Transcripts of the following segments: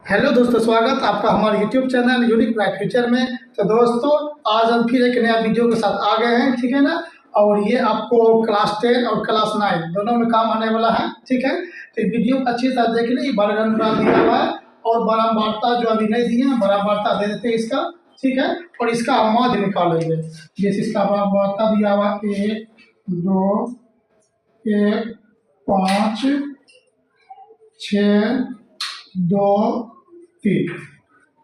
Hello दोस्तों, स्वागत आपका हमारे YouTube channel unique bright future में। तो दोस्तों, आज हम फिर एक नया वीडियो के साथ आ गए हैं, ठीक है ना। और ये आपको क्लास 10 और क्लास 9 दोनों में काम आने वाला है, ठीक है। तो इस वीडियो को अच्छी तरह देख लें। बारह दिया हुआ है और बारम्बारता जो अभी नहीं दिए हैं, बारम्बारता दे देते हैं इसका, ठीक है। और इसका हम माध्य निकालेंगे। जैसे इसका बारम्बारता दिया हुआ 1 2 1 5 6 2 3,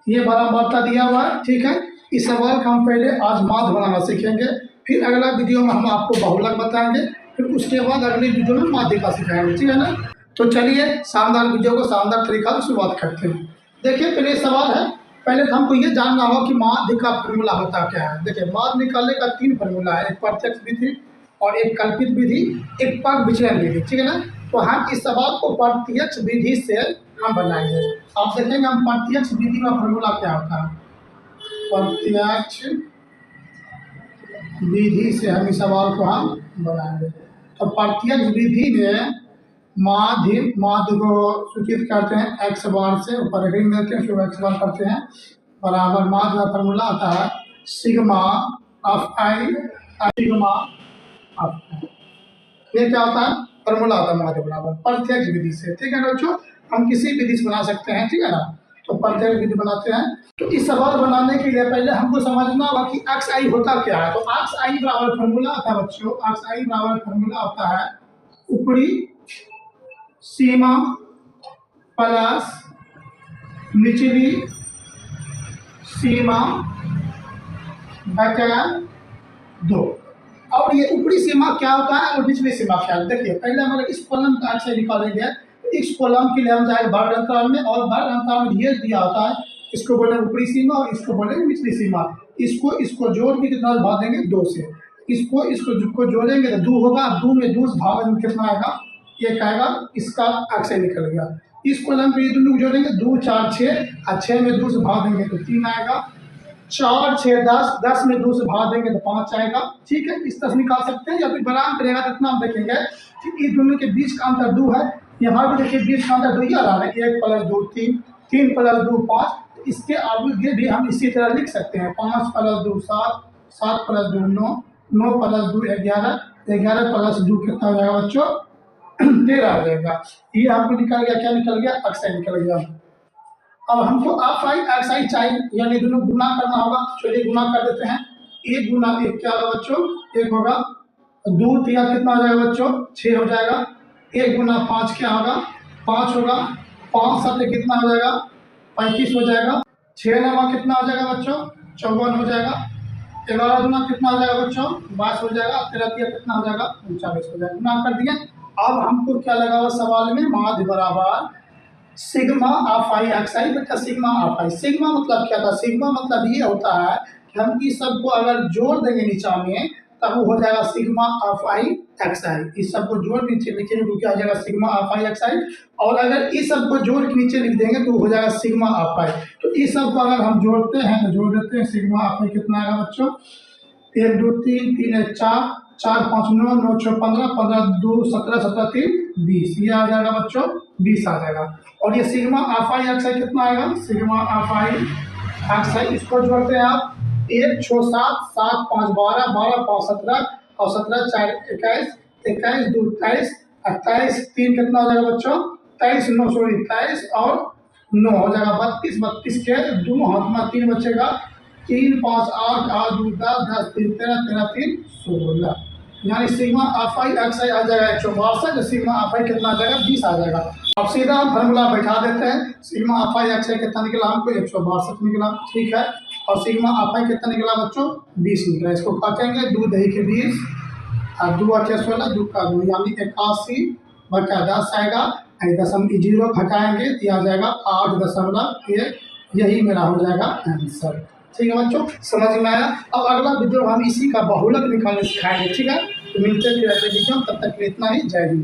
ये बारम्बारता दिया हुआ है, ठीक है। इस सवाल का हम पहले आज माध्य बनाना सीखेंगे, फिर अगला वीडियो में हम आपको बहुलक बताएंगे, फिर उसके बाद अगली वीडियो में माध्य का सिखाएंगे, ठीक है ना। तो चलिए शानदार वीडियो को शानदार तरीका से शुरुआत करते हैं। देखिए, पहले सवाल है, पहले तो हमको ये जानना होगा कि माध्य का फॉर्मूला होता क्या है। देखिए, माध्य निकालने का 3 फॉर्मूला है, एक प्रत्यक्ष विधि और एक कल्पित विधि, एक पग विचलन विधि, ठीक है ना। तो हम इस सवाल को प्रत्यक्ष विधि से हम बनाएंगे। आप देखेंगे हम प्रत्यक्ष विधि का फॉर्मूला क्या होता है। प्रत्यक्ष विधि से हम इस सवाल को हम बनाएंगे। तो प्रत्यक्ष विधि में माध्य को सूचित करते हैं एक्स बार से, ऊपर हेडिंग देते हैं, उसको एक्स बार करते हैं, बराबर माध्य का फॉर्मूला आता है sigma of i, sigma of i. ये क्या होता है, फॉर्मूला होता है माध्य बराबर प्रत्यक्ष विधि से, ठीक है ना बच्चों। हम किसी विधि से बना सकते हैं, ठीक है ना। तो प्रत्यक्ष विधि बनाते हैं। तो इस सवाल बनाने के लिए पहले हमको समझना होगा कि एक्स आई होता क्या है। तो एक्स आई बराबर फॉर्मूला आता है बच्चों, एक्स आई बराबर फॉर्मूला होता है ऊपरी सीमा प्लस निचली सीमा बटा 2। और ये ऊपरी सीमा क्या होता है और निचली सीमा क्या है। देखिए, पहले हमारे इस कॉलम का एक्स आई निकालेंगे। इस कॉलम के लिए हम जाएंगे वर्ग अंतराल में, और वर्ग अंतराल में ये दिया होता है, इसको बोले ऊपरी सीमा और इसको बोले निचली सीमा। इसको जोड़ के कितना भाग देंगे 2 से। इसको जोड़ेंगे तो 2 होगा, 2 में 2 भाग में कितना आएगा, 1 आएगा। इसका एक्स आई निकल गया। इस कॉलम पे ये दोनों जोड़ेंगे 2 4 6, और 6 में 2 से भाग देंगे तो 3 आएगा। 4 6 10, 10 में 2 से भाग देंगे तो 5 आएगा, ठीक है। इस तरह निकाल सकते हैं, या फिर बराबर करेगा तो इतना हम देखेंगे कि इन दोनों के बीच का अंतर 2 है। यहाँ भी देखिए बीच का अंतर 2 ही आ रहा है, 1 + 2 3, 3 + 2 5। इसके आगे भी हम इसी तरह लिख सकते हैं, 5 + 2 7, 7 + 2 9, 9 + 2 11, 11 + 2 कितना हो जाएगा बच्चों 13 आ जाएगा। ये हमको निकल गया, क्या निकल गया, एक्स आई निकल गया। अब हमको ऑफ आई एक्स आई चाहिए, यानी दोनों गुना करना होगा। चलिए गुना कर देते हैं। 1 × 1 क्या होगा बच्चों, 1 होगा। 2 3 कितना हो जाएगा बच्चों 6 हो जाएगा। 1 × 5 क्या होगा, 5 होगा। 5 7 कितना हो जाएगा 35 हो जाएगा। 6 9 कितना हो जाएगा बच्चों 54 हो जाएगा। 11 दूना कितना हो जाएगा बच्चों 22 हो जाएगा। 13 कितना हो जाएगा 39 हो जाएगा। गुना कर दिए। अब हमको क्या लगा हुआ सवाल में, माध्य बराबर सिग्मा ऑफ आई एक्स आई बटा सिग्मा ऑफ आई। सिग्मा मतलब क्या था, सिग्मा मतलब ये होता है कि हम इस सब को अगर जोड़ देंगे नीचा में, तब वो हो जाएगा सिग्मा ऑफ आई एक्स आई। इस सब को जोड़ नीचे लिखेंगे तो क्या हो जाएगा सिग्मा ऑफ आई एक्स आई। और अगर इस सब को जोड़ के नीचे लिख देंगे तो हो जाएगा सिग्मा ऑफ आई। तो इस सब को अगर हम जोड़ते हैं तो जोड़ देते हैं, सिग्मा ऑफ आई कितना आएगा बच्चों 1 2 3 3 1 4, 4 5 9, 9 6 15, 15 2 17, 17 3 20, ये आ जाएगा बच्चों 20 आ जाएगा। और ये सिग्मा ऑफ आई एक्स आई कितना आएगा, सिग्मा ऑफ आई एक्स आई, इसको जोड़ते हैं आप 1 6 7, 7 5 12, 12 5 17, और 17 4 21, 21 2 23, 28 3 कितना हो जाएगा बच्चों 23 9 सॉरी 23 और 9 हो जाएगा 32, 32 के दोनों हाथ में 3 बचेगा। 3 5 8 8 2 10 10 3 13 13 3 16, यानी सिग्मा ऑफ आई एक्स आई आ जाएगा 162। सिग्मा ऑफ आई कितना आ जाएगा 20 आ जाएगा। अब सीधा हम फॉर्मूला बैठा देते हैं। सिग्मा ऑफ आई एक्स आई कितना निकला हमको 162 निकला, ठीक है। और सिग्मा ऑफ आई कितना निकला बच्चों 20 निकला। इसको काटेंगे 2 दही के 20 और 2 8 16, 2 का 2 यानी 81 बटा 10 आएगा। 0 घटाएंगे तो आ जाएगा 8.1। यही मेरा हो जाएगा आंसर, ठीक है बच्चों, समझ में आया। अब अगला वीडियो हम इसी का बहुलक निकालने सिखाएंगे, ठीक है। तो मिलते हैं फिर अगले वीडियो, तब तक के लिए इतना ही, जय हिंद।